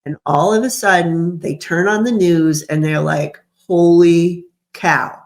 And all of a sudden, they turn on the news and they're like, holy cow.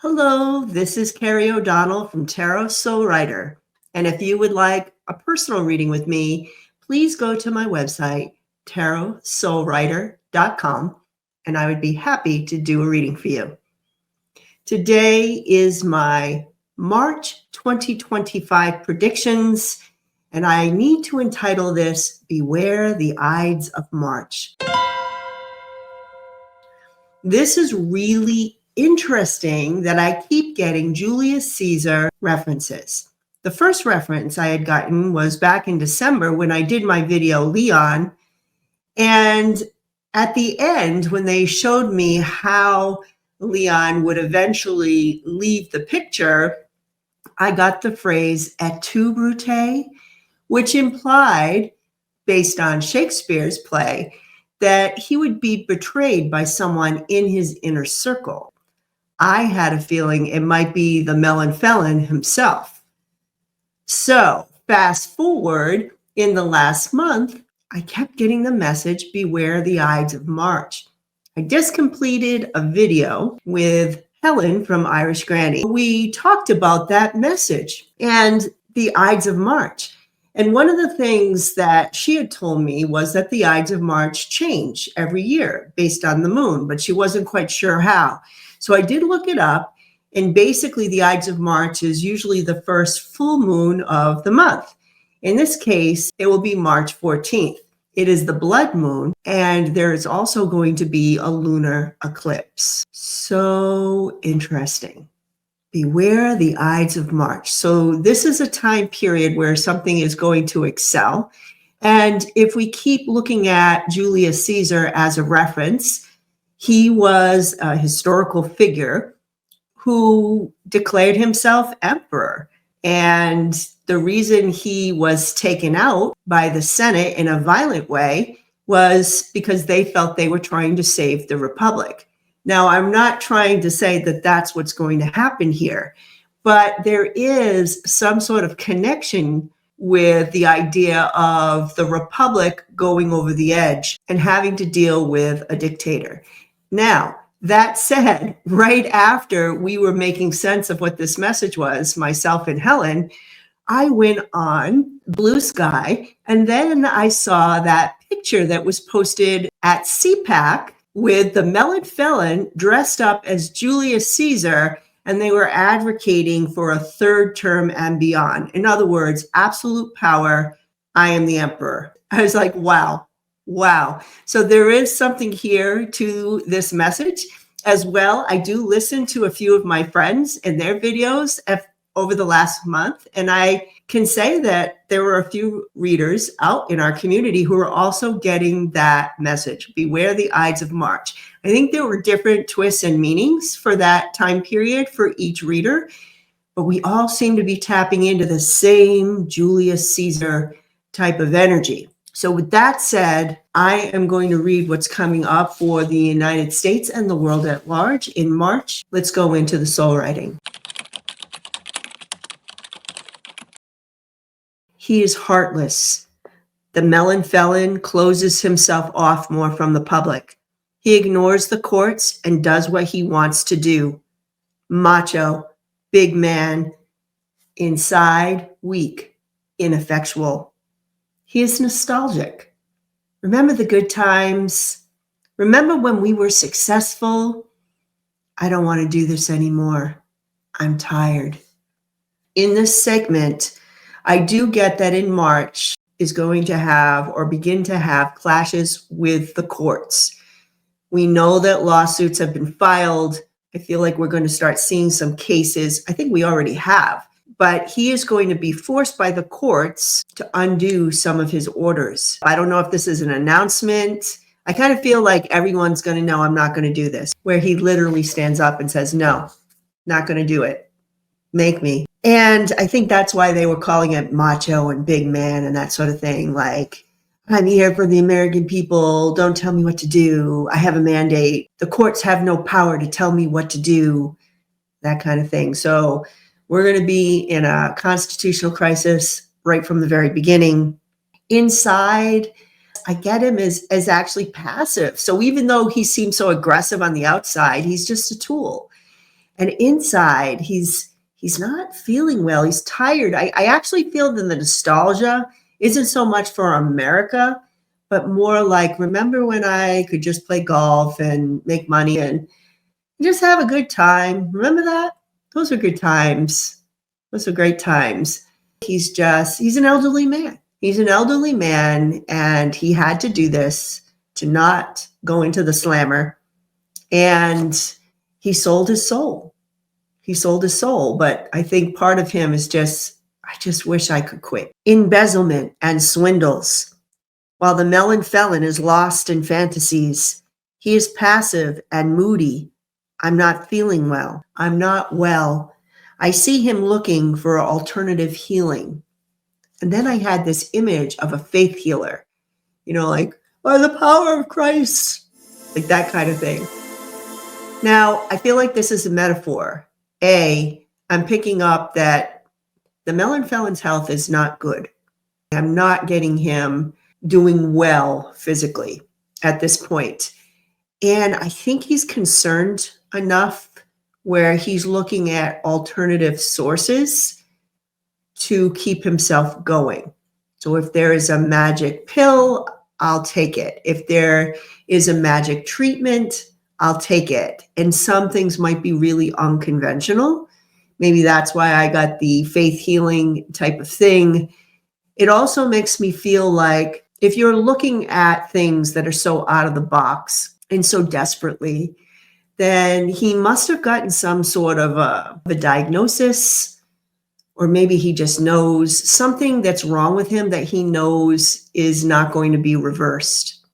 Hello, this is Carrie O'Donnell from Tarot Soul Writer. And if you would like a personal reading with me, please go to my website, tarotsoulwriter.com, and I would be happy to do a reading for you. Today is my March 2025 predictions, and I need to entitle this, Beware the Ides of March. This is really interesting that I keep getting Julius Caesar references. The first reference I had gotten was back in December when I did my video, Leon. And at the end, when they showed me how Leon would eventually leave the picture, I got the phrase et tu, Brute, which implied, based on Shakespeare's play, that he would be betrayed by someone in his inner circle. I had a feeling it might be the Melon Felon himself. So fast forward, in the last month, I kept getting the message, Beware the Ides of March. I just completed a video with Helen from Irish Granny. We talked about that message and the Ides of March. And one of the things that she had told me was that the Ides of March change every year based on the moon, but she wasn't quite sure how. So I did look it up, and basically the Ides of March is usually the first full moon of the month. In this case, it will be March 14th. It is the blood moon, and there is also going to be a lunar eclipse. So interesting. Beware the Ides of March. So this is a time period where something is going to excel. And if we keep looking at Julius Caesar as a reference, he was a historical figure who declared himself emperor. And the reason he was taken out by the Senate in a violent way was because they felt they were trying to save the Republic. Now, I'm not trying to say that that's what's going to happen here, but there is some sort of connection with the idea of the Republic going over the edge and having to deal with a dictator. Now, that said, right after we were making sense of what this message was, myself and Helen, I went on Blue Sky, and then I saw that picture that was posted at CPAC with the Melon Felon dressed up as Julius Caesar, and they were advocating for a third term and beyond. In other words, absolute power. I am the emperor. I was like, wow. Wow. So there is something here to this message as well. I do listen to a few of my friends and their videos over the last month, and I can say that there were a few readers out in our community who are also getting that message, Beware the Ides of March. I think there were different twists and meanings for that time period for each reader, but we all seem to be tapping into the same Julius Caesar type of energy. So with that said, I am going to read what's coming up for the United States and the world at large in March. Let's go into the soul writing. He is heartless. The Melon Felon closes himself off more from the public. He ignores the courts and does what he wants to do. Macho, big man, inside, weak, ineffectual. He is nostalgic. Remember the good times? Remember when we were successful? I don't want to do this anymore. I'm tired. In this segment, I do get that in March is going to have or begin to have clashes with the courts. We know that lawsuits have been filed. I feel like we're going to start seeing some cases. I think we already have. But he is going to be forced by the courts to undo some of his orders. I don't know if this is an announcement. I kind of feel like everyone's going to know I'm not going to do this, where he literally stands up and says, no, not going to do it. Make me. And I think that's why they were calling it macho and big man and that sort of thing. Like, I'm here for the American people. Don't tell me what to do. I have a mandate. The courts have no power to tell me what to do, that kind of thing. So we're going to be in a constitutional crisis right from the very beginning. Inside, I get him as actually passive. So even though he seems so aggressive on the outside, he's just a tool. And inside, he's not feeling well. He's tired. I actually feel that the nostalgia isn't so much for America, but more like, remember when I could just play golf and make money and just have a good time? Remember that? Those are good times. Those are great times. He's an elderly man. He's an elderly man, and he had to do this to not go into the slammer. And he sold his soul. He sold his soul. But I think part of him is I just wish I could quit. Embezzlement and swindles. While the Melon Felon is lost in fantasies, he is passive and moody. I'm not feeling well. I'm not well. I see him looking for alternative healing. And then I had this image of a faith healer, like, by the power of Christ, like that kind of thing. Now, I feel like this is a metaphor. I'm picking up that the Melon Felon's health is not good. I'm not getting him doing well physically at this point. And I think he's concerned enough where he's looking at alternative sources to keep himself going. So if there is a magic pill, I'll take it. If there is a magic treatment, I'll take it. And some things might be really unconventional. Maybe that's why I got the faith healing type of thing. It also makes me feel like if you're looking at things that are so out of the box and so desperately, then he must have gotten some sort of a diagnosis, or maybe he just knows something that's wrong with him that he knows is not going to be reversed,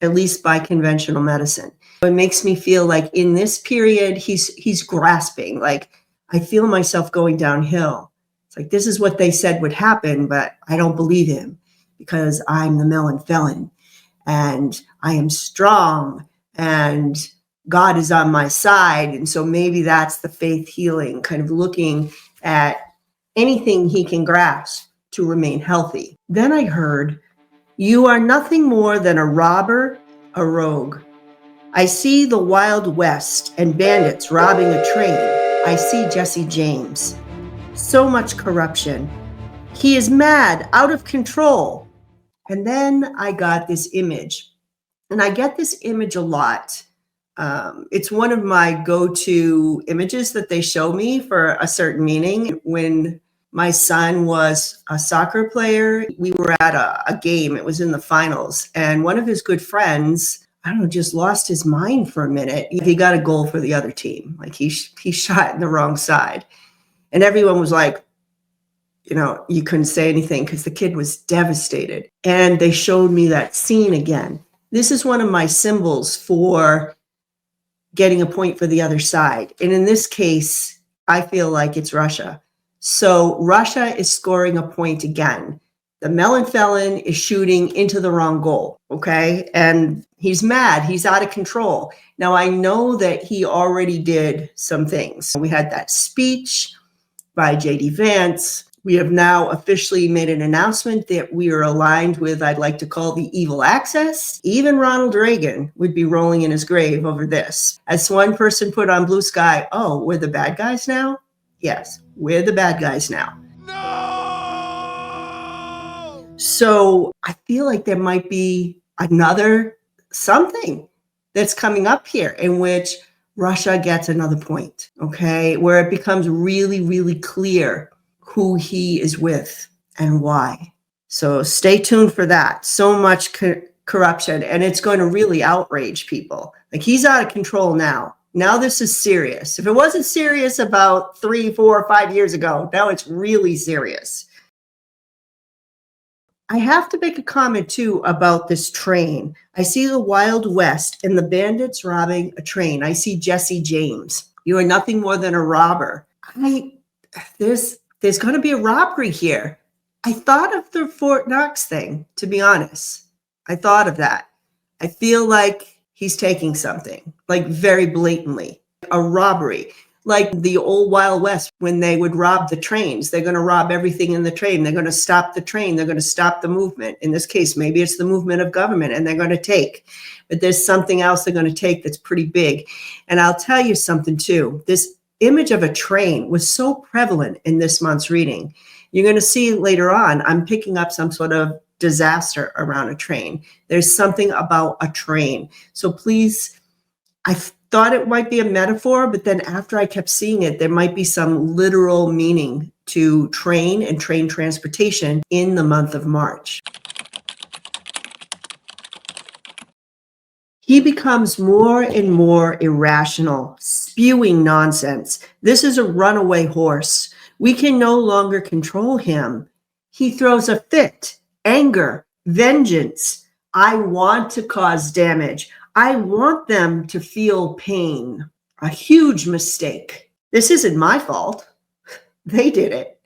at least by conventional medicine. It makes me feel like in this period, he's grasping, like, I feel myself going downhill. It's like, this is what they said would happen, but I don't believe him because I'm the Melon Felon and I am strong and God is on my side. And so maybe that's the faith healing, kind of looking at anything he can grasp to remain healthy. Then I heard, you are nothing more than a robber, a rogue. I see the Wild West and bandits robbing a train. I see Jesse James. So much corruption. He is mad, out of control. And then I got this image, and I get this image a lot. It's one of my go-to images that they show me for a certain meaning. When my son was a soccer player, we were at a game. It was in the finals. And one of his good friends, just lost his mind for a minute. He got a goal for the other team. Like he shot in the wrong side. And everyone was like, you couldn't say anything because the kid was devastated. And they showed me that scene again. This is one of my symbols for getting a point for the other side. And in this case, I feel like it's Russia. So Russia is scoring a point again. The Melon Felon is shooting into the wrong goal, okay? And he's mad. He's out of control. Now, I know that he already did some things. We had that speech by J.D. Vance. We have now officially made an announcement that we are aligned with, I'd like to call, the evil axis. Even Ronald Reagan would be rolling in his grave over this. As one person put on Blue Sky, oh, we're the bad guys now? Yes, we're the bad guys now. No! So I feel like there might be another something that's coming up here in which Russia gets another point, okay? Where it becomes really, really clear who he is with and why. So stay tuned for that. So much corruption, and it's going to really outrage people. Like, he's out of control now. Now this is serious. If it wasn't serious about 3, 4, 5 years ago, now it's really serious. I have to make a comment too about this train. I see the Wild West and the bandits robbing a train. I see Jesse James. You are nothing more than a robber. There's going to be a robbery here. I thought of the Fort Knox thing, to be honest. I thought of that. I feel like he's taking something, like very blatantly, a robbery. Like the old Wild West, when they would rob the trains, they're going to rob everything in the train. They're going to stop the train. They're going to stop the movement. In this case, maybe it's the movement of government, and they're going to take. But there's something else they're going to take that's pretty big. And I'll tell you something too. This image of a train was so prevalent in this month's reading. You're going to see later on, I'm picking up some sort of disaster around a train. There's something about a train. So please, I thought it might be a metaphor, but then after I kept seeing it, there might be some literal meaning to train and train transportation in the month of March. He becomes more and more irrational, spewing nonsense. This is a runaway horse. We can no longer control him. He throws a fit, anger, vengeance. I want to cause damage. I want them to feel pain. A huge mistake. This isn't my fault. They did it.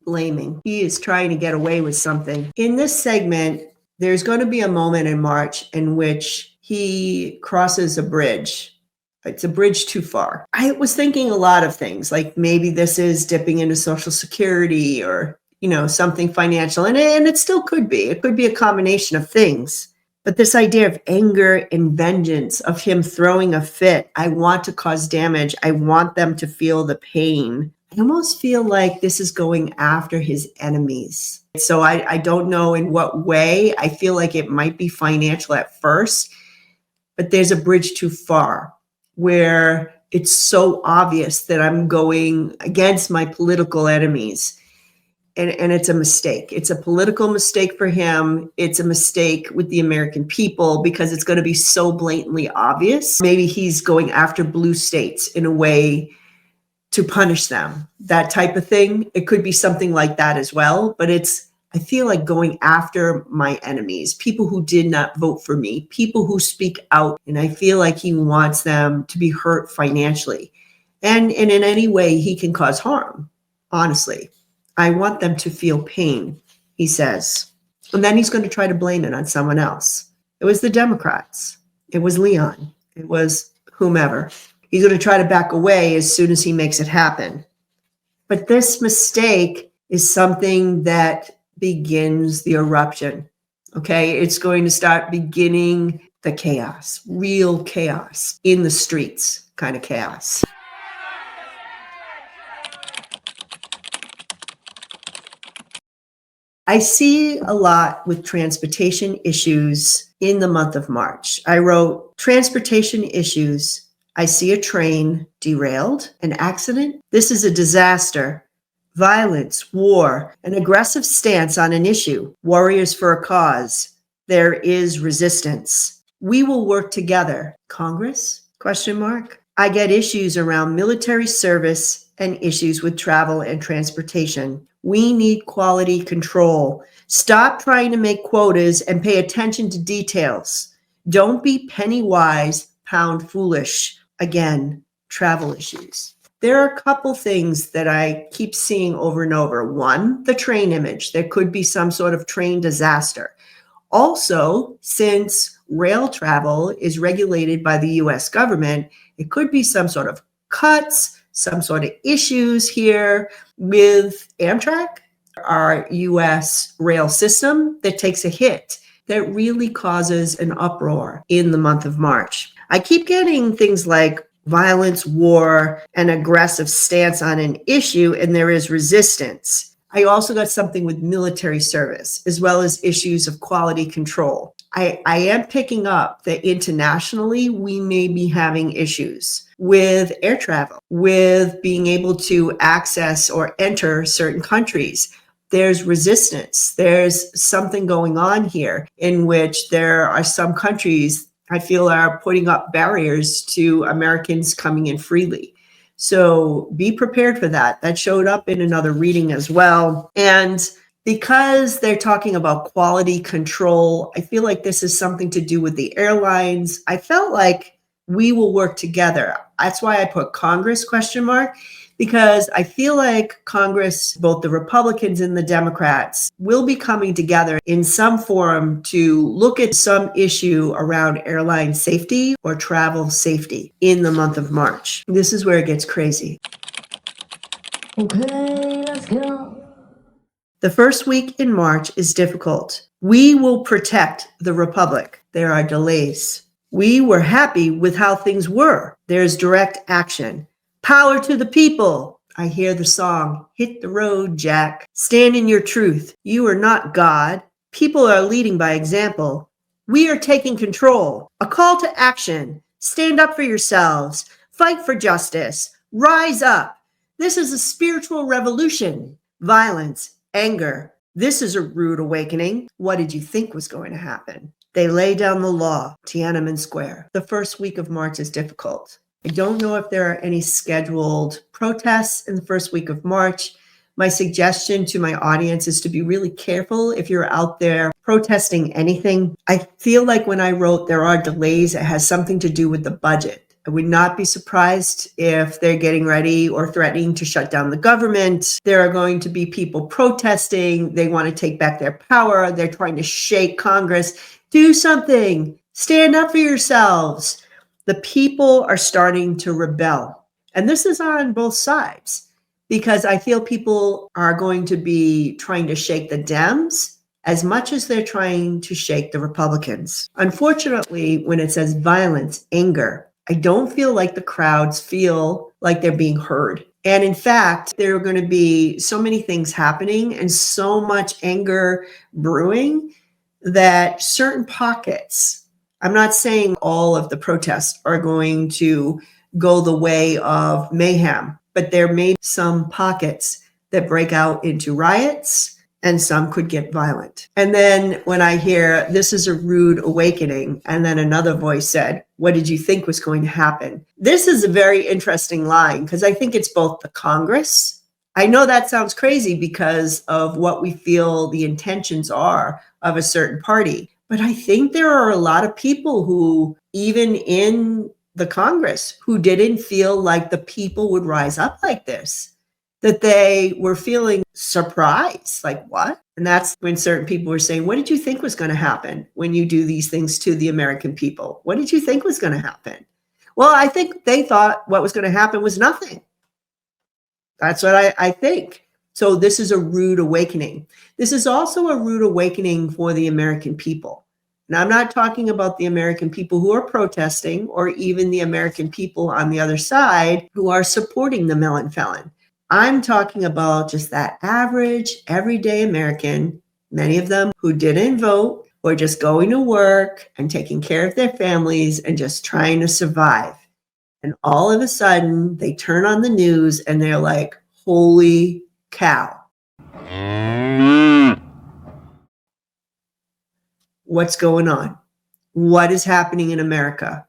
Blaming. He is trying to get away with something. In this segment, there's going to be a moment in March in which he crosses a bridge. It's a bridge too far. I was thinking a lot of things, like maybe this is dipping into Social Security or, something financial. And it still could be. It could be a combination of things. But this idea of anger and vengeance, of him throwing a fit, I want to cause damage. I want them to feel the pain. I almost feel like this is going after his enemies. So I don't know in what way. I feel like it might be financial at first, but there's a bridge too far where it's so obvious that I'm going against my political enemies. And it's a mistake. It's a political mistake for him. It's a mistake with the American people because it's going to be so blatantly obvious. Maybe he's going after blue states in a way to punish them, that type of thing. It could be something like that as well. But I feel like going after my enemies, people who did not vote for me, people who speak out. And I feel like he wants them to be hurt financially. And in any way he can cause harm, honestly. I want them to feel pain, he says. And then he's going to try to blame it on someone else. It was the Democrats. It was Leon. It was whomever. He's going to try to back away as soon as he makes it happen. But this mistake is something that begins the eruption. Okay? It's going to start beginning the chaos, real chaos in the streets kind of chaos. I see a lot with transportation issues in the month of March. I wrote transportation issues. I see a train derailed, an accident. This is a disaster. Violence, war, an aggressive stance on an issue, warriors for a cause. There is resistance. We will work together. Congress? ? I get issues around military service and issues with travel and transportation. We need quality control. Stop trying to make quotas and pay attention to details. Don't be penny wise, pound foolish. Again, travel issues. There are a couple things that I keep seeing over and over. One, the train image. There could be some sort of train disaster. Also, since rail travel is regulated by the US government, it could be some sort of cuts, some sort of issues here with Amtrak, our US rail system, that takes a hit that really causes an uproar in the month of March. I keep getting things like violence, war, an aggressive stance on an issue, and there is resistance. I also got something with military service, as well as issues of quality control. I am picking up that internationally, we may be having issues with air travel, with being able to access or enter certain countries. There's resistance. There's something going on here in which there are some countries I feel are putting up barriers to Americans coming in freely. So be prepared for that. That showed up in another reading as well. And Because they're talking about quality control, I feel like this is something to do with the airlines. I felt like we will work together. That's why I put Congress ? Because I feel like Congress, both the Republicans and the Democrats, will be coming together in some forum to look at some issue around airline safety or travel safety in the month of March. This is where it gets crazy. Okay, let's go. The first week in March is difficult. We will protect the Republic. There are delays. We were happy with how things were. There's direct action. Power to the people. I hear the song, Hit the Road, Jack. Stand in your truth. You are not God. People are leading by example. We are taking control. A call to action. Stand up for yourselves. Fight for justice. Rise up. This is a spiritual revolution. Violence. Anger. This is a rude awakening. What did you think was going to happen? They lay down the law, Tiananmen Square. The first week of March is difficult. I don't know if there are any scheduled protests in the first week of March. My suggestion to my audience is to be really careful if you're out there protesting anything. I feel like when I wrote there are delays, it has something to do with the budget. I would not be surprised if they're getting ready or threatening to shut down the government. There are going to be people protesting. They want to take back their power. They're trying to shake Congress. Do something. Stand up for yourselves. The people are starting to rebel. And this is on both sides because I feel people are going to be trying to shake the Dems as much as they're trying to shake the Republicans. Unfortunately, when it says violence, anger, I don't feel like the crowds feel like they're being heard. And in fact, there are going to be so many things happening and so much anger brewing that certain pockets, I'm not saying all of the protests are going to go the way of mayhem, but there may be some pockets that break out into riots and some could get violent. And then when I hear this is a rude awakening, and then another voice said, what did you think was going to happen? This is a very interesting line because I think it's both the Congress. I know that sounds crazy because of what we feel the intentions are of a certain party. But I think there are a lot of people who, even in the Congress, who didn't feel like the people would rise up like this, that they were feeling surprised, like what? And that's when certain people were saying, what did you think was going to happen when you do these things to the American people? What did you think was going to happen? Well, I think they thought what was going to happen was nothing. That's what I think. So this is a rude awakening. This is also a rude awakening for the American people. And I'm not talking about the American people who are protesting or even the American people on the other side who are supporting the Melon Felon. I'm talking about just that average, everyday American, many of them who didn't vote or just going to work and taking care of their families and just trying to survive. And all of a sudden, they turn on the news and they're like, holy cow. What's going on? What is happening in America?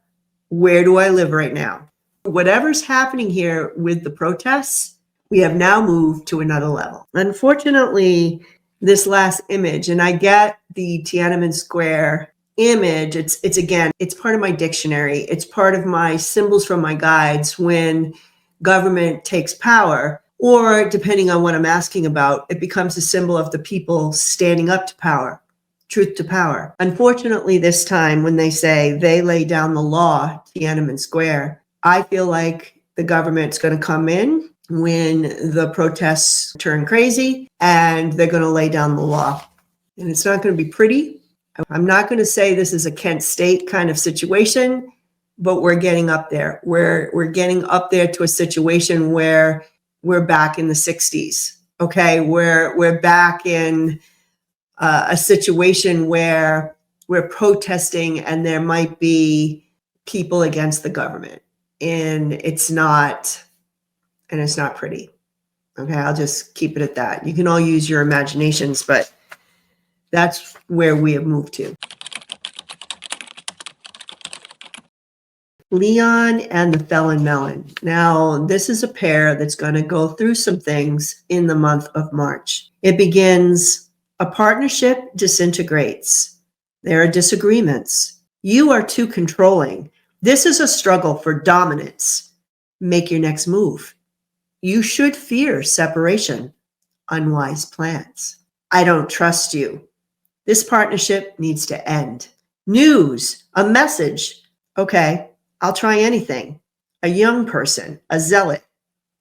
Where do I live right now? Whatever's happening here with the protests, we have now moved to another level. Unfortunately, this last image, and I get the Tiananmen Square image, it's again, it's part of my dictionary. It's part of my symbols from my guides when government takes power, or depending on what I'm asking about, it becomes a symbol of the people standing up to power, truth to power. Unfortunately, this time when they say they lay down the law, Tiananmen Square, I feel like the government's going to come in when the protests turn crazy and they're going to lay down the law. And it's not going to be pretty. I'm not going to say this is a Kent State kind of situation, but we're getting up there. We're getting up there to a situation where we're back in the 60s. Okay, we're back in a situation where we're protesting and there might be people against the government, and it's not pretty. Okay, I'll just keep it at that. You can all use your imaginations, but that's where we have moved to. Leon and the Felon Melon. Now, this is a pair that's going to go through some things in the month of March. It begins A partnership disintegrates. There are disagreements. You are too controlling. This is a struggle for dominance. Make your next move. You should fear separation. Unwise plans. I don't trust you. This partnership needs to end. News, a message. Okay, I'll try anything. A young person, a zealot.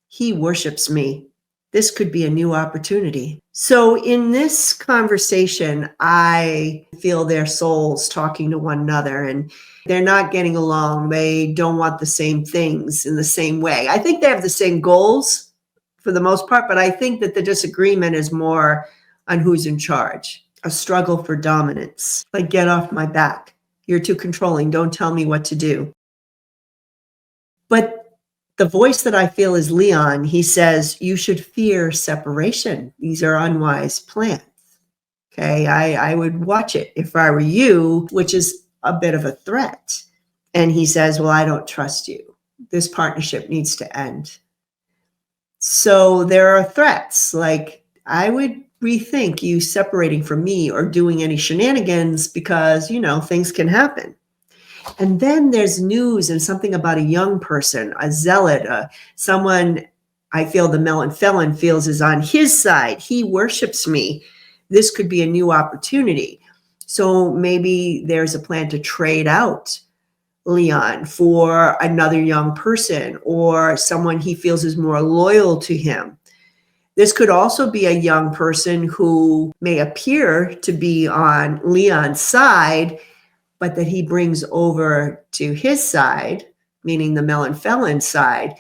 He worships me. This could be a new opportunity. So in this conversation, I feel their souls talking to one another, and they're not getting along. They don't want the same things in the same way. I think they have the same goals for the most part, but I think that the disagreement is more on who's in charge. A struggle for dominance. Like, get off my back. You're too controlling. Don't tell me what to do. But the voice that I feel is Leon. He says, you should fear separation. These are unwise plans. Okay, I would watch it if I were you, which is a bit of a threat. And he says, well, I don't trust you. This partnership needs to end. So there are threats. Like, I would rethink you separating from me or doing any shenanigans because, things can happen. And then there's news and something about a young person, a zealot, someone I feel the Melon Felon feels is on his side. He worships me. This could be a new opportunity. So maybe there's a plan to trade out Leon for another young person or someone he feels is more loyal to him. This could also be a young person who may appear to be on Leon's side, but that he brings over to his side, meaning the Melon Felon side,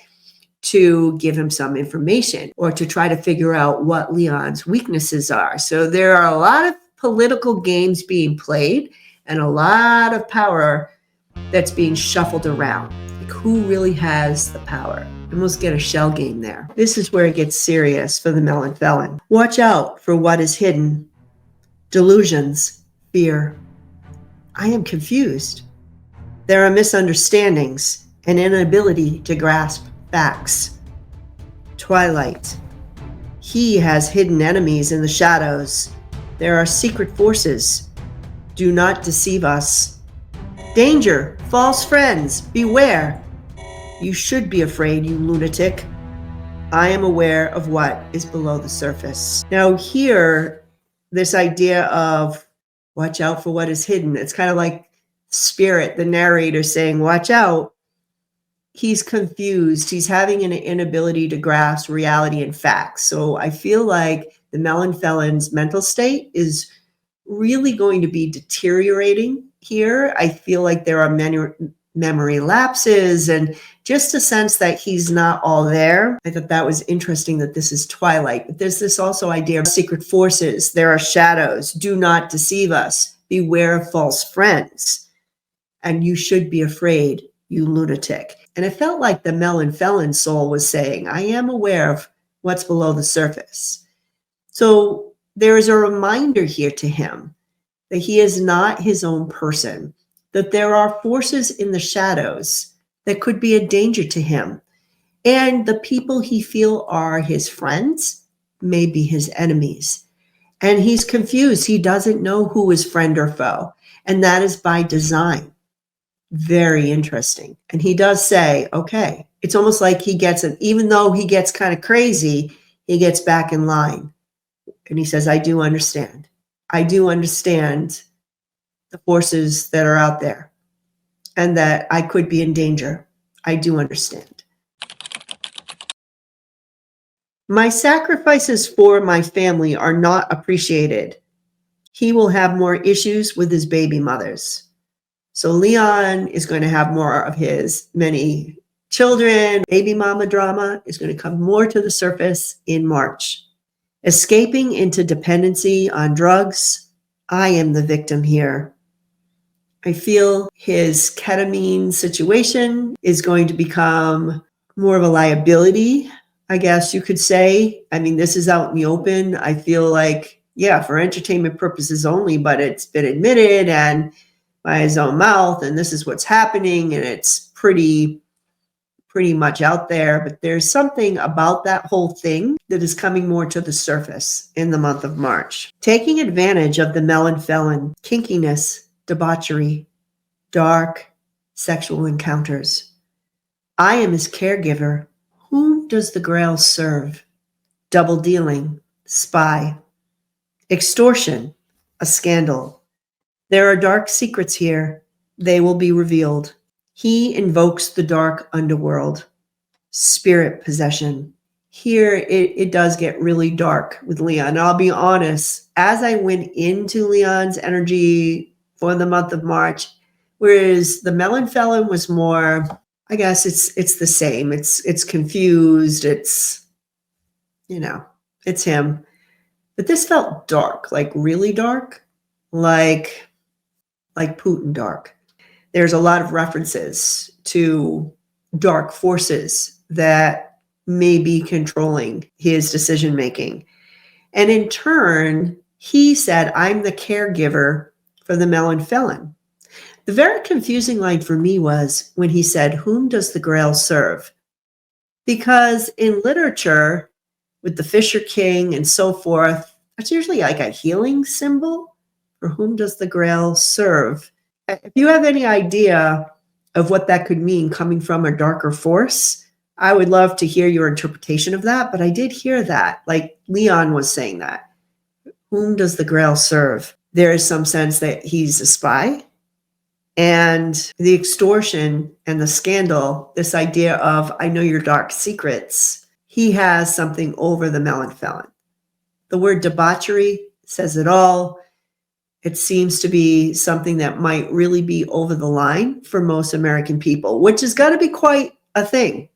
to give him some information or to try to figure out what Leon's weaknesses are. So there are a lot of political games being played and a lot of power that's being shuffled around. Like, who really has the power? Almost get a shell game there. This is where it gets serious for the Melon Felon. Watch out for what is hidden. Delusions, fear. I am confused. There are misunderstandings, an inability to grasp facts. Twilight. He has hidden enemies in the shadows. There are secret forces. Do not deceive us. Danger, false friends, beware. You should be afraid, you lunatic. I am aware of what is below the surface. Now here, this idea of watch out for what is hidden. It's kind of like Spirit, the narrator, saying, watch out. He's confused. He's having an inability to grasp reality and facts. So I feel like the Melon Felon's mental state is really going to be deteriorating here. I feel like there are many memory lapses and just a sense that he's not all there. I thought that was interesting that this is Twilight, but there's this also idea of secret forces. There are shadows. Do not deceive us. Beware of false friends. And you should be afraid, you lunatic. And it felt like the Melon Felon soul was saying, I am aware of what's below the surface. So there is a reminder here to him that he is not his own person, that there are forces in the shadows that could be a danger to him. And the people he feels are his friends may be his enemies. And he's confused. He doesn't know who is friend or foe. And that is by design. Very interesting. And he does say, okay, it's almost like he gets it, even though he gets kind of crazy, he gets back in line. And he says, I do understand. I do understand the forces that are out there and that I could be in danger. I do understand. My sacrifices for my family are not appreciated. He will have more issues with his baby mothers. So Leon is going to have more of his many children. Baby mama drama is going to come more to the surface in March. Escaping into dependency on drugs. I am the victim here. I feel his ketamine situation is going to become more of a liability, I guess you could say. I mean, this is out in the open. I feel like, yeah, for entertainment purposes only, but it's been admitted and by his own mouth, and this is what's happening, and it's pretty pretty much out there, but there's something about that whole thing that is coming more to the surface in the month of March. Taking advantage of the Melon Felon, kinkiness, debauchery, dark sexual encounters. I am his caregiver. Whom does the Grail serve? Double dealing, spy, extortion, a scandal. There are dark secrets here. They will be revealed. He invokes the dark underworld, spirit possession. Here it does get really dark with Leon. And I'll be honest, as I went into Leon's energy for the month of March, whereas the Melon Felon was more, I guess it's the same. It's confused. It's, it's him. But this felt dark, like really dark, like Putin dark. There's a lot of references to dark forces that may be controlling his decision making. And in turn, he said, I'm the caregiver for the Melon Felon. The very confusing line for me was when he said, whom does the Grail serve? Because in literature, with the Fisher King and so forth, it's usually like a healing symbol. For whom does the Grail serve? If you have any idea of what that could mean coming from a darker force, I would love to hear your interpretation of that. But I did hear that, like Leon was saying that. Whom does the Grail serve? There is some sense that he's a spy. And the extortion and the scandal, this idea of, I know your dark secrets, he has something over the Melon Felon. The word debauchery says it all. It seems to be something that might really be over the line for most American people, which has got to be quite a thing.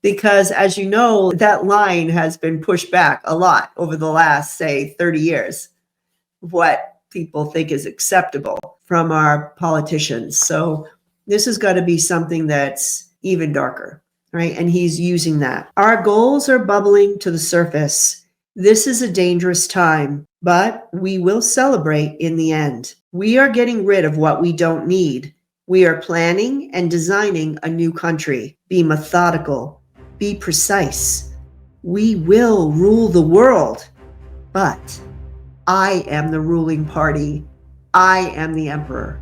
Because as you know, that line has been pushed back a lot over the last, say, 30 years, what people think is acceptable from our politicians. So this has got to be something that's even darker, right? And he's using that. Our goals are bubbling to the surface. This is a dangerous time, but we will celebrate in the end. We are getting rid of what we don't need. We are planning and designing a new country. Be methodical. Be precise. We will rule the world, but I am the ruling party. I am the emperor.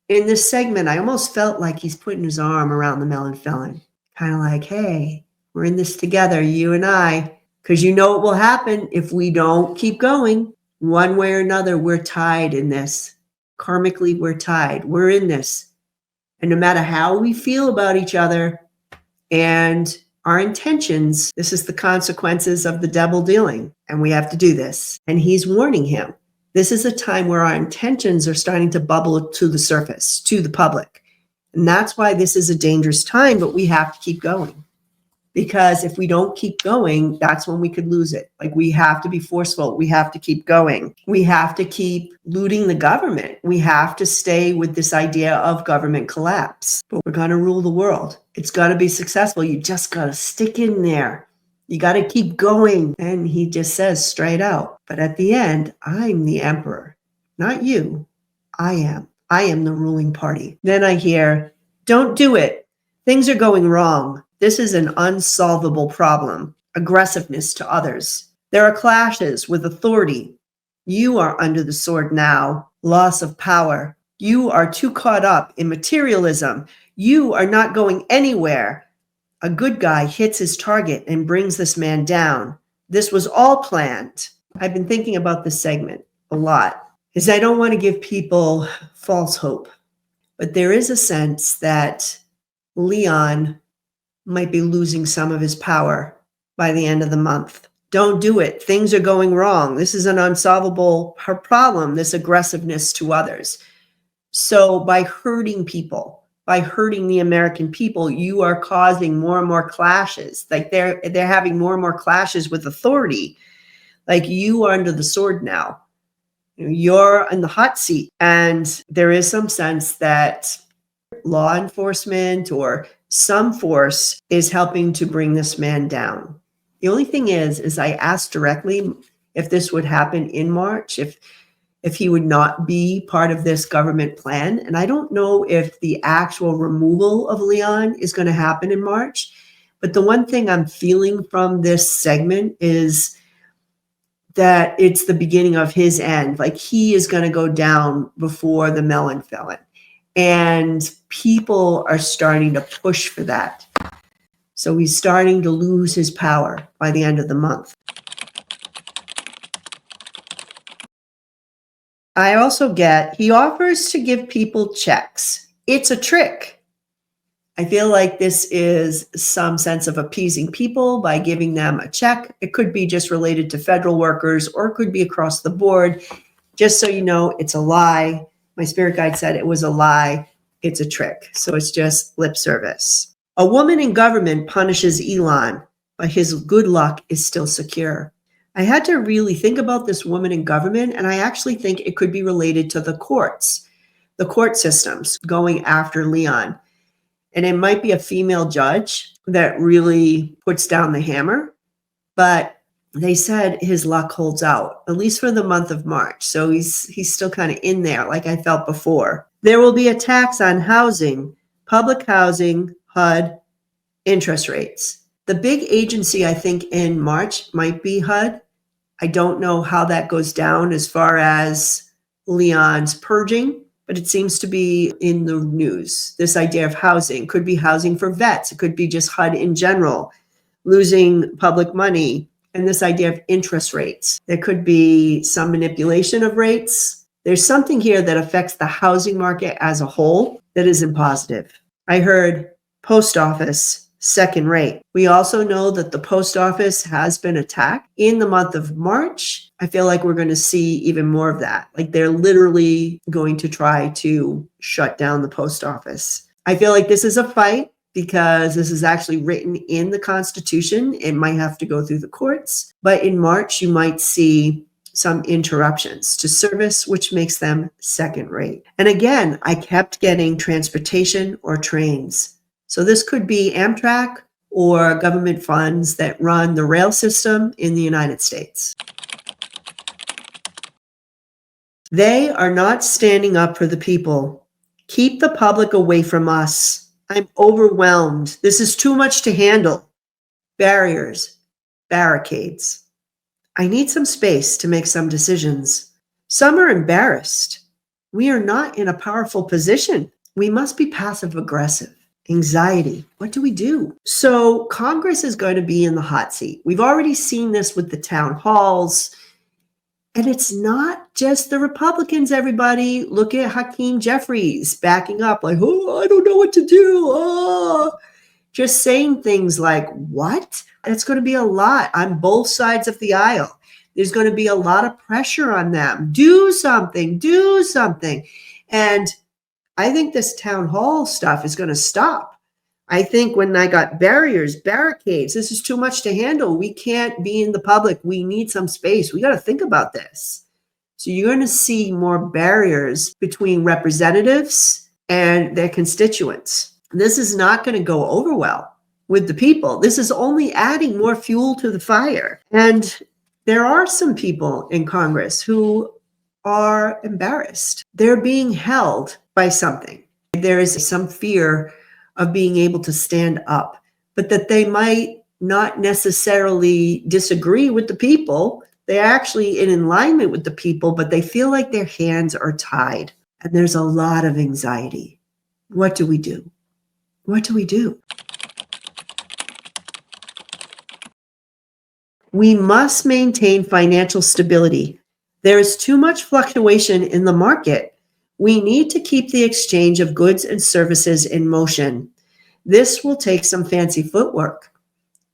In this segment, I almost felt like he's putting his arm around the Melon Felon, kind of like, hey, we're in this together, you and I, because you know what will happen if we don't keep going. One way or another, we're tied in this. Karmically, we're tied. We're in this. And no matter how we feel about each other and our intentions, this is the consequences of the double dealing. And we have to do this. And he's warning him. This is a time where our intentions are starting to bubble to the surface, to the public. And that's why this is a dangerous time, but we have to keep going. Because if we don't keep going, that's when we could lose it. Like, we have to be forceful. We have to keep going. We have to keep looting the government. We have to stay with this idea of government collapse. But we're going to rule the world. It's got to be successful. You just got to stick in there. You got to keep going. And he just says straight out, but at the end, I'm the emperor, not you. I am. I am the ruling party. Then I hear, don't do it. Things are going wrong. This is an unsolvable problem. Aggressiveness to others. There are clashes with authority. You are under the sword now. Loss of power. You are too caught up in materialism. You are not going anywhere. A good guy hits his target and brings this man down. This was all planned. I've been thinking about this segment a lot, because I don't want to give people false hope. But there is a sense that Leon might be losing some of his power by the end of the month. Don't do it. Things are going wrong. This is an unsolvable problem, this aggressiveness to others. So by hurting people, by hurting the American people, you are causing more and more clashes. Like they're having more and more clashes with authority. Like, you are under the sword now. You're in the hot seat. And there is some sense that law enforcement or some force is helping to bring this man down. The only thing is I asked directly if this would happen in March, if if he would not be part of this government plan. And I don't know if the actual removal of Leon is going to happen in March. But the one thing I'm feeling from this segment is that it's the beginning of his end. Like he is going to go down before the Melon Felon. And people are starting to push for that. So he's starting to lose his power by the end of the month. I also get, he offers to give people checks. It's a trick. I feel like this is some sense of appeasing people by giving them a check. It could be just related to federal workers, or it could be across the board. Just so you know, it's a lie. My spirit guide said it was a lie. It's a trick. So it's just lip service. A woman in government punishes Elon, but his good luck is still secure. I had to really think about this woman in government, and I actually think it could be related to the courts, the court systems going after Leon. And it might be a female judge that really puts down the hammer, but they said his luck holds out, at least for the month of March. So he's still kind of in there, like I felt before. There will be a tax on housing, public housing, HUD, interest rates. The big agency, I think, in March might be HUD. I don't know how that goes down as far as Leon's purging, but it seems to be in the news. This idea of housing could be housing for vets. It could be just HUD in general, losing public money. And this idea of interest rates. There could be some manipulation of rates. There's something here that affects the housing market as a whole that isn't positive. I heard post office, second rate. We also know that the post office has been attacked in the month of March. I feel like we're going to see even more of that. Like they're literally going to try to shut down the post office. I feel like this is a fight because this is actually written in the Constitution. It might have to go through the courts, but in March, you might see some interruptions to service, which makes them second rate. And again, I kept getting transportation or trains. So this could be Amtrak or government funds that run the rail system in the United States. They are not standing up for the people. Keep the public away from us. I'm overwhelmed. This is too much to handle. Barriers, barricades. I need some space to make some decisions. Some are embarrassed. We are not in a powerful position. We must be passive aggressive. Anxiety. What do we do? So Congress is going to be in the hot seat. We've already seen this with the town halls. And it's not just the Republicans, everybody. Look at Hakeem Jeffries backing up like, oh, I don't know what to do. Oh. Just saying things like, what? It's going to be a lot on both sides of the aisle. There's going to be a lot of pressure on them. Do something, do something. And I think this town hall stuff is going to stop. I think when I got barriers, barricades, this is too much to handle. We can't be in the public. We need some space. We got to think about this. So you're going to see more barriers between representatives and their constituents. This is not going to go over well with the people. This is only adding more fuel to the fire. And there are some people in Congress who are embarrassed. They're being held by something. There is some fear of being able to stand up, but that they might not necessarily disagree with the people. They're actually in alignment with the people, but they feel like their hands are tied. And there's a lot of anxiety. What do we do? What do we do? We must maintain financial stability. There is too much fluctuation in the market. We need to keep the exchange of goods and services in motion. This will take some fancy footwork.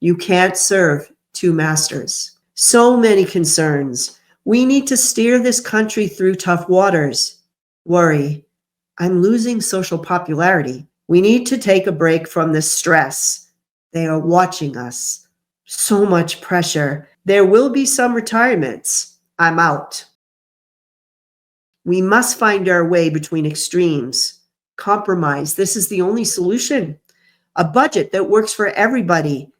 You can't serve two masters. So many concerns. We need to steer this country through tough waters. Worry. I'm losing social popularity. We need to take a break from this stress. They are watching us. So much pressure. There will be some retirements. I'm out. We must find our way between extremes. Compromise. This is the only solution. A budget that works for everybody.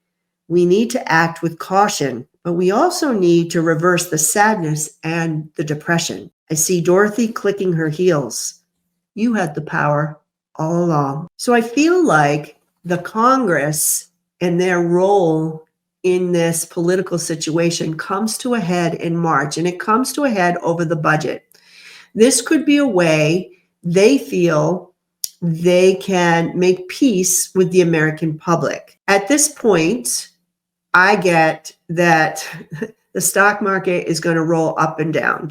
We need to act with caution, but we also need to reverse the sadness and the depression. I see Dorothy clicking her heels. You had the power all along. So I feel like the Congress and their role in this political situation comes to a head in March, and it comes to a head over the budget. This could be a way they feel they can make peace with the American public. At this point, I get that the stock market is going to roll up and down.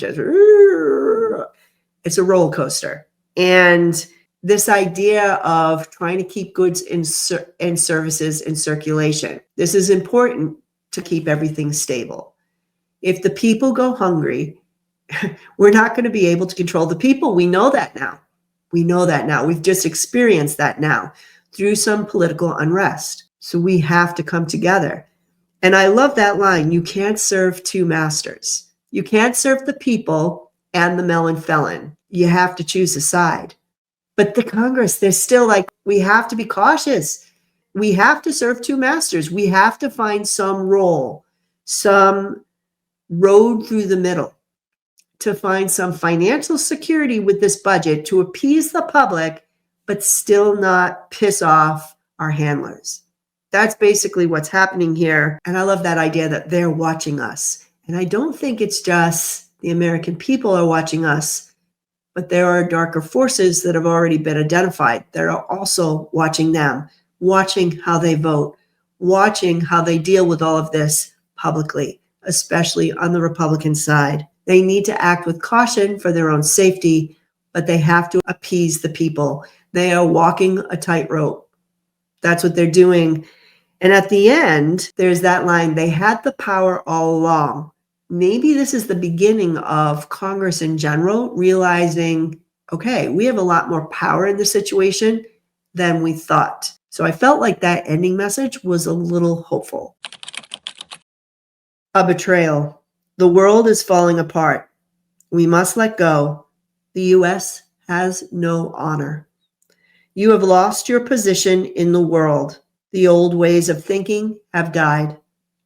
It's a roller coaster. And this idea of trying to keep goods and services in circulation, this is important to keep everything stable. If the people go hungry, we're not going to be able to control the people. We know that now. We know that now. We've just experienced that now through some political unrest. So we have to come together. And I love that line. You can't serve two masters. You can't serve the people and the Melon Felon. You have to choose a side. But the Congress, they're still like, we have to be cautious. We have to serve two masters. We have to find some role, some road through the middle to find some financial security with this budget to appease the public, but still not piss off our handlers. That's basically what's happening here. And I love that idea that they're watching us. And I don't think it's just the American people are watching us, but there are darker forces that have already been identified that are also watching them, watching how they vote, watching how they deal with all of this publicly, especially on the Republican side. They need to act with caution for their own safety, but they have to appease the people. They are walking a tightrope. That's what they're doing. And at the end, there's that line, they had the power all along. Maybe this is the beginning of Congress in general realizing, okay, we have a lot more power in this situation than we thought. So I felt like that ending message was a little hopeful. A betrayal. The world is falling apart. We must let go. The U.S. has no honor. You have lost your position in the world. The old ways of thinking have died.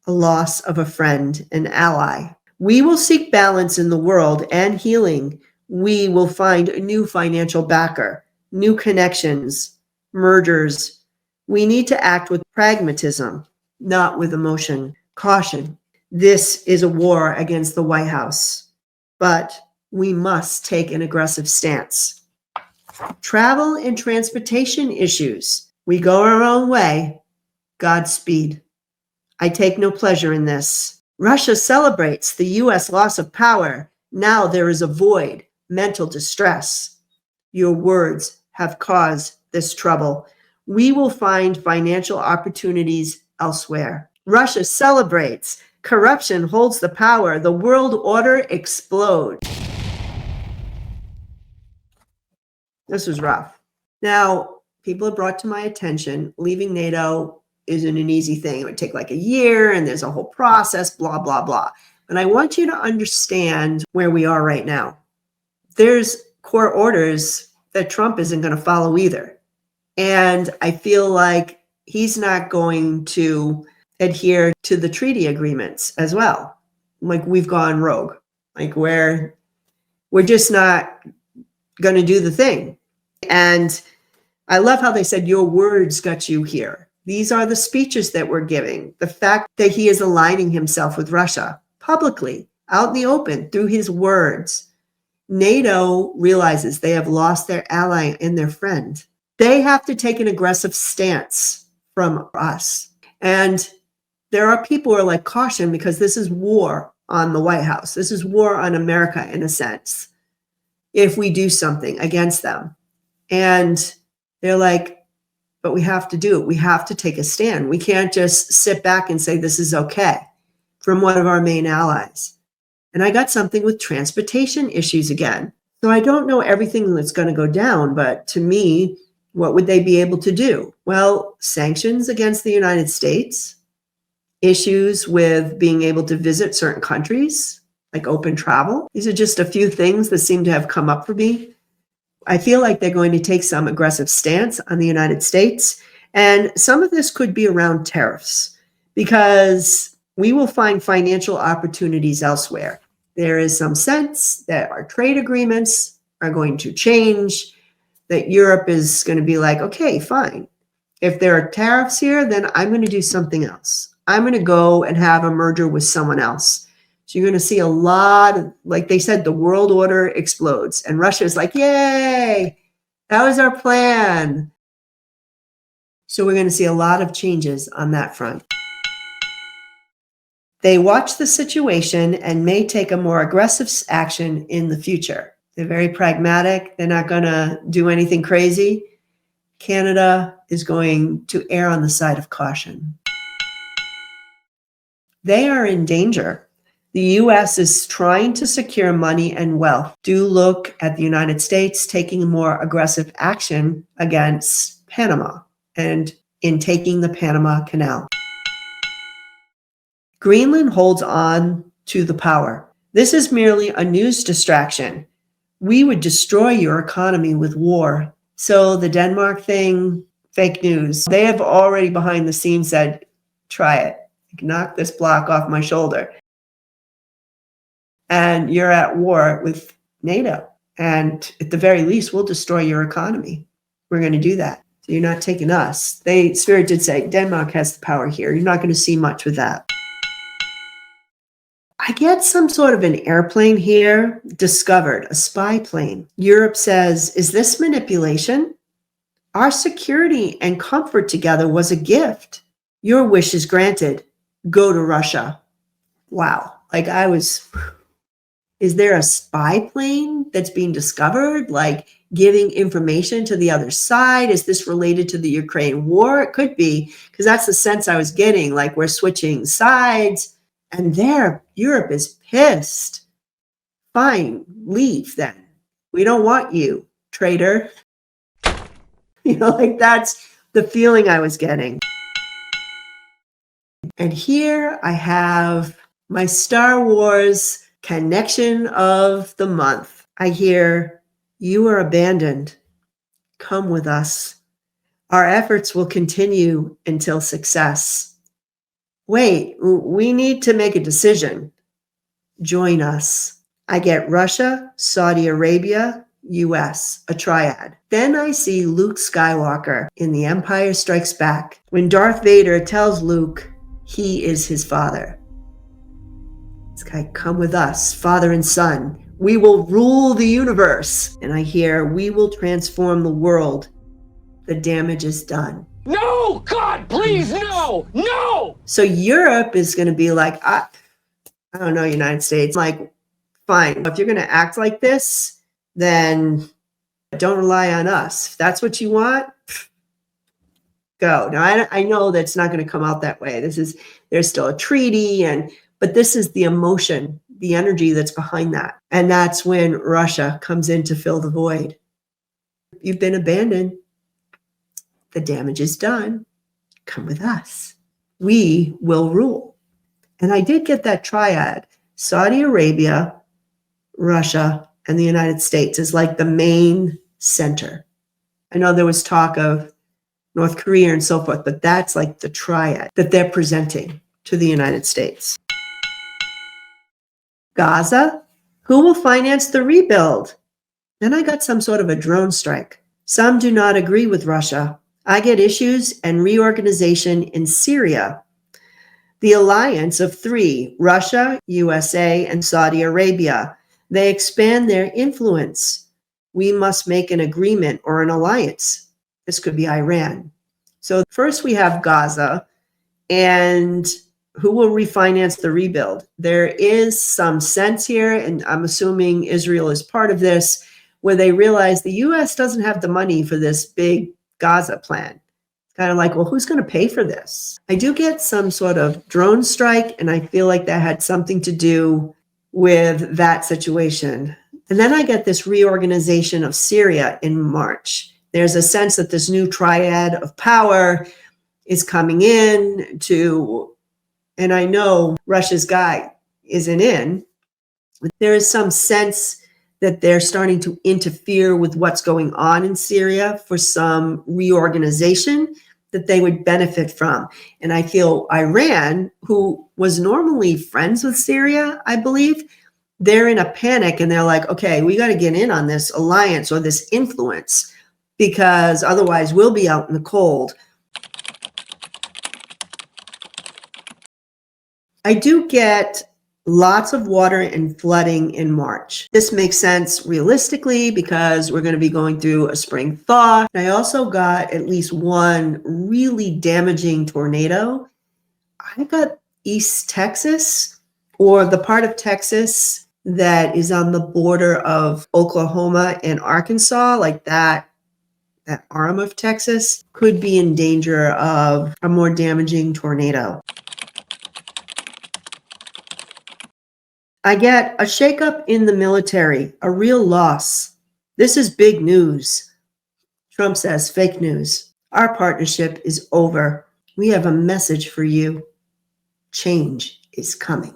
A loss of a friend, an ally. We will seek balance in the world and healing. We will find a new financial backer, new connections, mergers. We need to act with pragmatism, not with emotion. Caution. This is a war against the White House, but we must take an aggressive stance. Travel and transportation issues. We go our own way. Godspeed. I take no pleasure in this. Russia celebrates the U.S. loss of power. Now there is a void, mental distress. Your words have caused this trouble. We will find financial opportunities elsewhere. Russia celebrates. Corruption holds the power. The world order explodes. This was rough. Now, people have brought to my attention, leaving NATO isn't an easy thing. It would take like a year and there's a whole process, blah, blah, blah. And I want you to understand where we are right now. There's court orders that Trump isn't going to follow either. And I feel like he's not going to adhere to the treaty agreements as well. Like we've gone rogue. Like we're just not going to do the thing. And I love how they said, your words got you here. These are the speeches that we're giving. The fact that he is aligning himself with Russia publicly, out in the open, through his words. NATO realizes they have lost their ally and their friend. They have to take an aggressive stance from us. And there are people who are like, caution, because this is war on the White House. This is war on America in a sense, if we do something against them. And they're like, but we have to do it. We have to take a stand. We can't just sit back and say this is okay from one of our main allies. And I got something with transportation issues again. So I don't know everything that's going to go down, but to me, what would they be able to do? Well, sanctions against the United States, issues with being able to visit certain countries, like open travel. These are just a few things that seem to have come up for me. I feel like they're going to take some aggressive stance on the United States. And some of this could be around tariffs because we will find financial opportunities elsewhere. There is some sense that our trade agreements are going to change, that Europe is going to be like, okay, fine. If there are tariffs here, then I'm going to do something else. I'm going to go and have a merger with someone else. So you're going to see a lot of, like they said, the world order explodes. And Russia is like, yay, that was our plan. So we're going to see a lot of changes on that front. They watch the situation and may take a more aggressive action in the future. They're very pragmatic. They're not going to do anything crazy. Canada is going to err on the side of caution. They are in danger. The U.S. is trying to secure money and wealth. Do look at the United States taking more aggressive action against Panama and in taking the Panama Canal. Greenland holds on to the power. This is merely a news distraction. We would destroy your economy with war. So the Denmark thing, fake news. They have already behind the scenes said, try it. Knock this block off my shoulder. And you're at war with NATO. And at the very least, we'll destroy your economy. We're going to do that. So you're not taking us. Spirit did say, Denmark has the power here. You're not going to see much with that. I get some sort of an airplane here, discovered, a spy plane. Europe says, is this manipulation? Our security and comfort together was a gift. Your wish is granted. Go to Russia. Wow. Is there a spy plane that's being discovered? Like giving information to the other side? Is this related to the Ukraine war? It could be, because that's the sense I was getting, like we're switching sides. And there, Europe is pissed. Fine, leave then. We don't want you, traitor. That's the feeling I was getting. And here I have my Star Wars connection of the month. I hear, you are abandoned. Come with us. Our efforts will continue until success. Wait, we need to make a decision. Join us. I get Russia, Saudi Arabia, US, a triad. Then I see Luke Skywalker in The Empire Strikes Back, when Darth Vader tells Luke he is his father. This guy, come with us, father and son. We will rule the universe. And I hear, we will transform the world. The damage is done. No, God, please, no, no. So Europe is going to be like, I don't know, United States, like, fine. If you're going to act like this, then don't rely on us. If that's what you want, go. Now, I know that's not going to come out that way. There's still a treaty, but this is the emotion, the energy that's behind that. And that's when Russia comes in to fill the void. You've been abandoned. The damage is done. Come with us. We will rule. And I did get that triad. Saudi Arabia, Russia, and the United States is like the main center. I know there was talk of North Korea and so forth, but that's like the triad that they're presenting to the United States. Gaza, who will finance the rebuild? Then I got some sort of a drone strike. Some do not agree with Russia. I get issues and reorganization in Syria. The alliance of three, Russia, USA, and Saudi Arabia, they expand their influence. We must make an agreement or an alliance. This could be Iran. So first we have Gaza, and who will refinance the rebuild? There is some sense here, and I'm assuming Israel is part of this, where they realize the U.S. doesn't have the money for this big Gaza plan. It's kind of like, well, who's going to pay for this? I do get some sort of drone strike, and I feel like that had something to do with that situation. And then I get this reorganization of Syria in March. There's a sense that this new triad of power is coming in to, and I know Russia's guy isn't in, but there is some sense that they're starting to interfere with what's going on in Syria for some reorganization that they would benefit from. And I feel Iran, who was normally friends with Syria, I believe, they're in a panic and they're like, okay, we got to get in on this alliance or this influence because otherwise we'll be out in the cold. I do get lots of water and flooding in March. This makes sense realistically because we're going to be going through a spring thaw. I also got at least one really damaging tornado. I got East Texas, or the part of Texas that is on the border of Oklahoma and Arkansas, like that arm of Texas could be in danger of a more damaging tornado. I get a shakeup in the military, a real loss. This is big news. Trump says fake news. Our partnership is over. We have a message for you. Change is coming.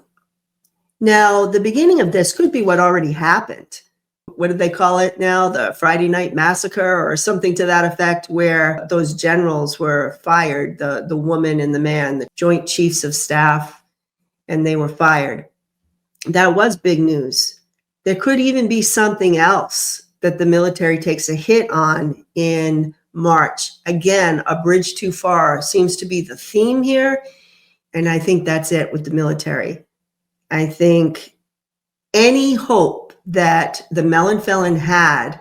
Now, the beginning of this could be what already happened. What did they call it now? The Friday Night Massacre or something to that effect, where those generals were fired, the woman and the man, the Joint Chiefs of Staff, and they were fired. That was big news. There could even be something else that the military takes a hit on in March. Again, a bridge too far seems to be the theme here. And I think that's it with the military. I think any hope that the Melon Felon had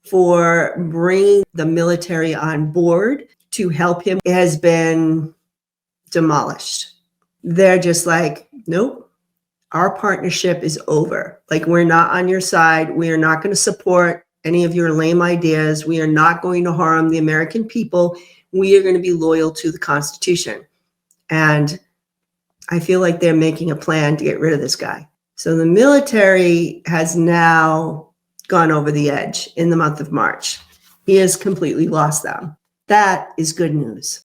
for bringing the military on board to help him has been demolished. They're just like, nope. Our partnership is over. Like, we're not on your side. We are not going to support any of your lame ideas. We are not going to harm the American people. We are going to be loyal to the Constitution. And I feel like they're making a plan to get rid of this guy. So the military has now gone over the edge in the month of March. He has completely lost them. That is good news.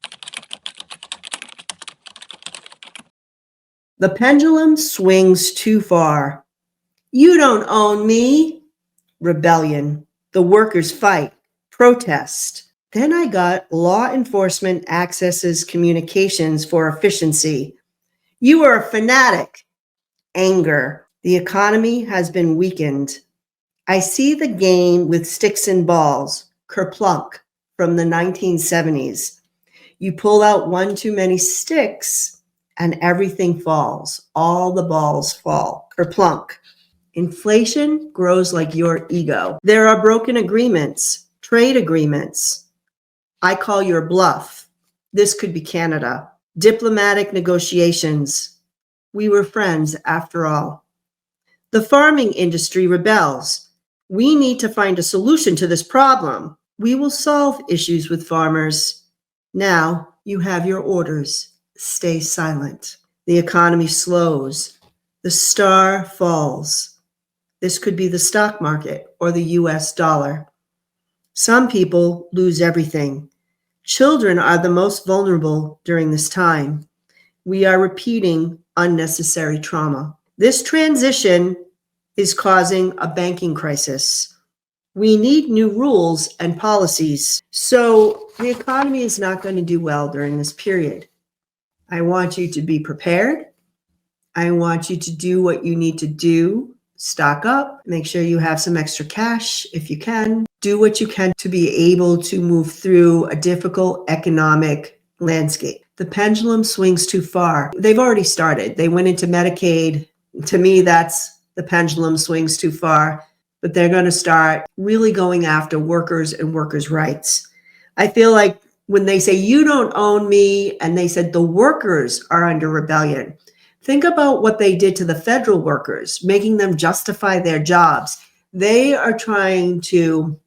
The pendulum swings too far. You don't own me. Rebellion. The workers fight. Protest. Then I got law enforcement accesses communications for efficiency. You are a fanatic. Anger. The economy has been weakened. I see the game with sticks and balls. Kerplunk from the 1970s. You pull out one too many sticks and everything falls. All the balls fall. Kerplunk. Inflation grows like your ego. There are broken agreements, trade agreements. I call your bluff. This could be Canada. Diplomatic negotiations. We were friends after all. The farming industry rebels. We need to find a solution to this problem. We will solve issues with farmers. Now you have your orders. Stay silent. The economy slows. The star falls. This could be the stock market or the US dollar. Some people lose everything. Children are the most vulnerable during this time. We are repeating unnecessary trauma. This transition is causing a banking crisis. We need new rules and policies. So the economy is not going to do well during this period. I want you to be prepared. I want you to do what you need to do. Stock up, make sure you have some extra cash if you can. Do what you can to be able to move through a difficult economic landscape. The pendulum swings too far. They've already started. They went into Medicaid. To me, that's the pendulum swings too far. But they're going to start really going after workers and workers' rights. I feel like when they say, you don't own me, and they said the workers are under rebellion, think about what they did to the federal workers, making them justify their jobs. They are trying to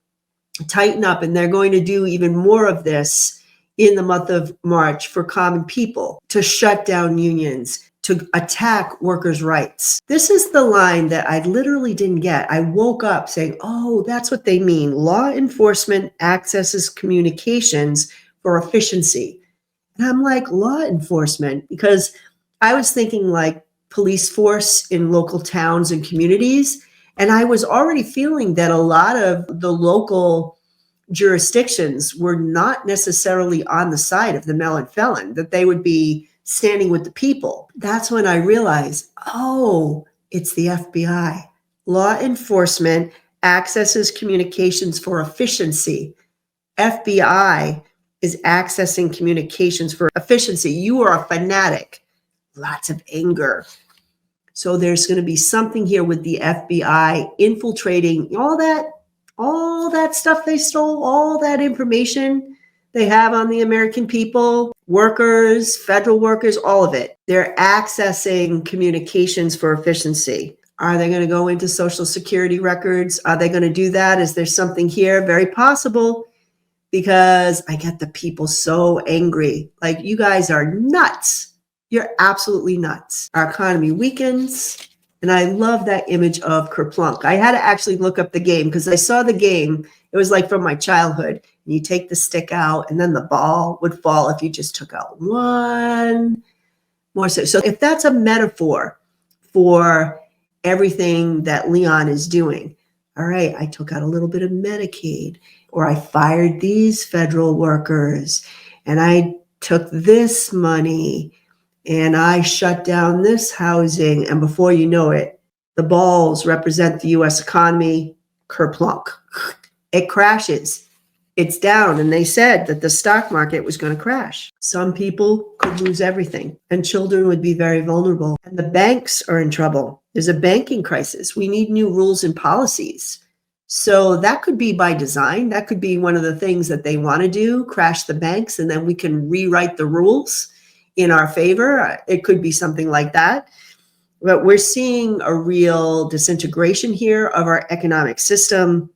tighten up, and they're going to do even more of this in the month of March for common people, to shut down unions, to attack workers' rights. This is the line that I literally didn't get. I woke up saying, oh, that's what they mean. Law enforcement accesses communications for efficiency. And I'm like, law enforcement? Because I was thinking like police force in local towns and communities. And I was already feeling that a lot of the local jurisdictions were not necessarily on the side of the Melon Felon, that they would be standing with the people. That's when I realized, oh, it's the FBI. Law enforcement accesses communications for efficiency. FBI is accessing communications for efficiency. You are a fanatic. Lots of anger. So there's going to be something here with the FBI infiltrating all that stuff they stole, all that information they have on the American people, workers, federal workers, all of it. They're accessing communications for efficiency. Are they going to go into Social Security records? Are they going to do that? Is there something here? Very possible, because I get the people so angry. Like, you guys are nuts. You're absolutely nuts. Our economy weakens. And I love that image of Kerplunk. I had to actually look up the game because I saw the game. It was like from my childhood. And you take the stick out and then the ball would fall if you just took out one more. So if that's a metaphor for everything that Leon is doing, all right, I took out a little bit of Medicaid, or I fired these federal workers, and I took this money, and I shut down this housing, and before you know it, the balls represent the U.S. economy. Kerplunk. It crashes. It's down, and they said that the stock market was going to crash. Some people could lose everything, and children would be very vulnerable, and the banks are in trouble. There's a banking crisis. We need new rules and policies. So that could be by design. That could be one of the things that they want to do, crash the banks, and then we can rewrite the rules in our favor. It could be something like that. But we're seeing a real disintegration here of our economic system.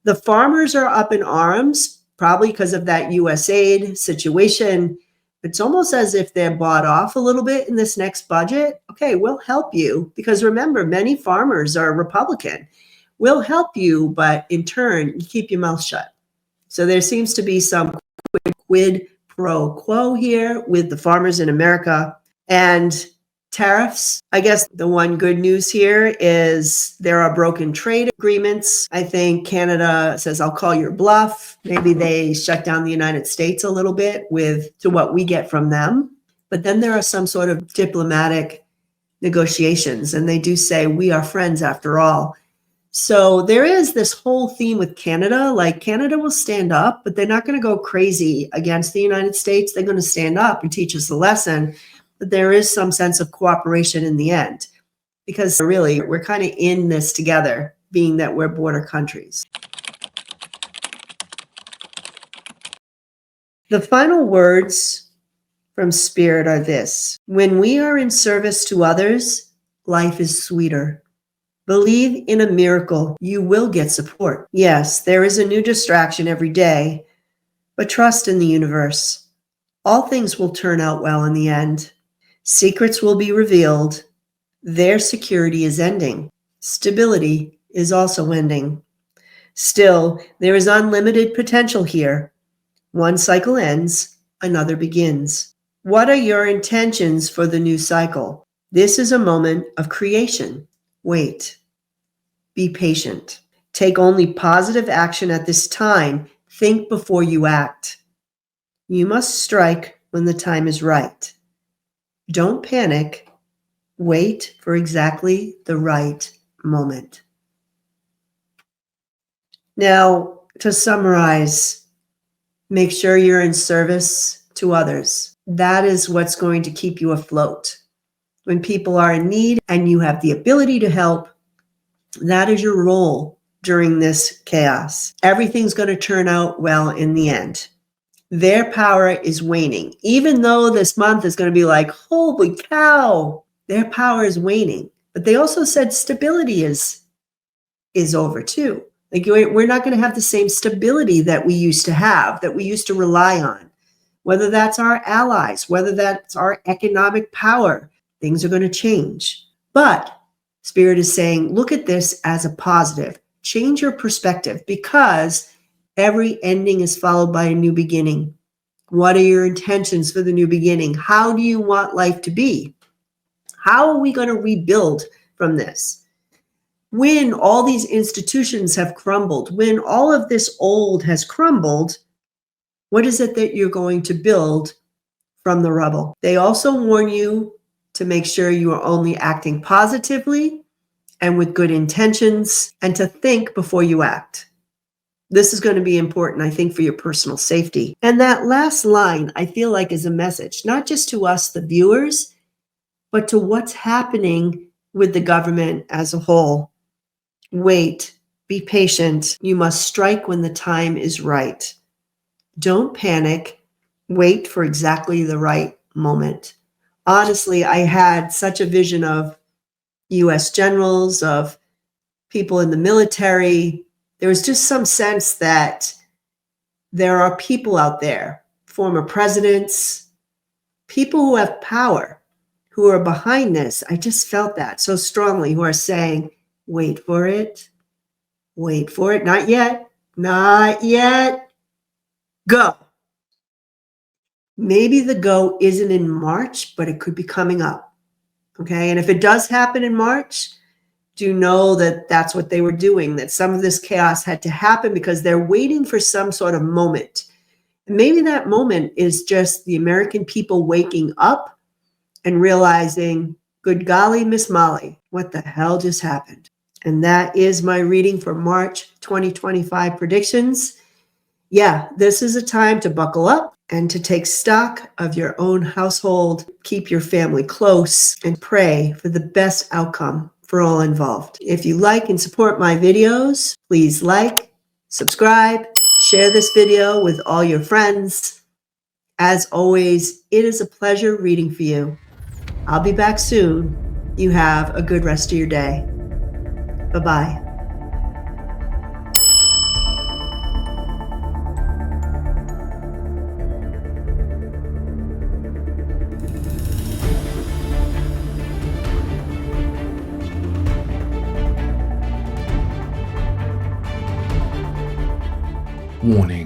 The farmers are up in arms, probably because of that USAID situation. It's almost as if they're bought off a little bit in this next budget. Okay, we'll help you. Because remember, many farmers are Republican. We'll help you, but in turn, you keep your mouth shut. So there seems to be some quid pro quo here with the farmers in America. And tariffs, I guess the one good news here is there are broken trade agreements. I think Canada says, I'll call your bluff. Maybe they shut down the United States a little bit to what we get from them. But then there are some sort of diplomatic negotiations, and they do say we are friends after all. So there is this whole theme with Canada, like Canada will stand up, but they're not going to go crazy against the United States. They're going to stand up and teach us a lesson. But there is some sense of cooperation in the end, because really we're kind of in this together, being that we're border countries. The final words from Spirit are this: when we are in service to others, life is sweeter. Believe in a miracle. You will get support. Yes, there is a new distraction every day, but trust in the universe. All things will turn out well in the end. Secrets will be revealed. Their security is ending. Stability is also ending. Still, there is unlimited potential here. One cycle ends, another begins. What are your intentions for the new cycle? This is a moment of creation. Wait. Be patient. Take only positive action at this time. Think before you act. You must strike when the time is right. Don't panic. Wait for exactly the right moment. Now, to summarize, make sure you're in service to others. That is what's going to keep you afloat. When people are in need and you have the ability to help, that is your role during this chaos. Everything's going to turn out well in the end. Their power is waning. Even though this month is going to be like, holy cow, their power is waning. But they also said stability is over too. Like, we're not going to have the same stability that we used to have, that we used to rely on. Whether that's our allies, whether that's our economic power, things are going to change. But Spirit is saying, look at this as a positive. Change your perspective, because every ending is followed by a new beginning. What are your intentions for the new beginning? How do you want life to be? How are we going to rebuild from this? When all these institutions have crumbled, when all of this old has crumbled, what is it that you're going to build from the rubble? They also warn you to make sure you are only acting positively and with good intentions, and to think before you act. This is going to be important, I think, for your personal safety. And that last line, I feel like, is a message, not just to us, the viewers, but to what's happening with the government as a whole. Wait, be patient. You must strike when the time is right. Don't panic. Wait for exactly the right moment. Honestly, I had such a vision of US generals, of people in the military. There was just some sense that there are people out there, former presidents, people who have power, who are behind this. I just felt that so strongly, who are saying, wait for it, not yet, go. Maybe the go isn't in March, but it could be coming up, okay? And if it does happen in March, do know that that's what they were doing, that some of this chaos had to happen because they're waiting for some sort of moment. And maybe that moment is just the American people waking up and realizing, good golly, Miss Molly, what the hell just happened? And that is my reading for March 2025 predictions. Yeah, this is a time to buckle up and to take stock of your own household, keep your family close, and pray for the best outcome for all involved. If you like and support my videos, please like, subscribe, share this video with all your friends. As always, it is a pleasure reading for you. I'll be back soon. You have a good rest of your day. Bye-bye. Warning.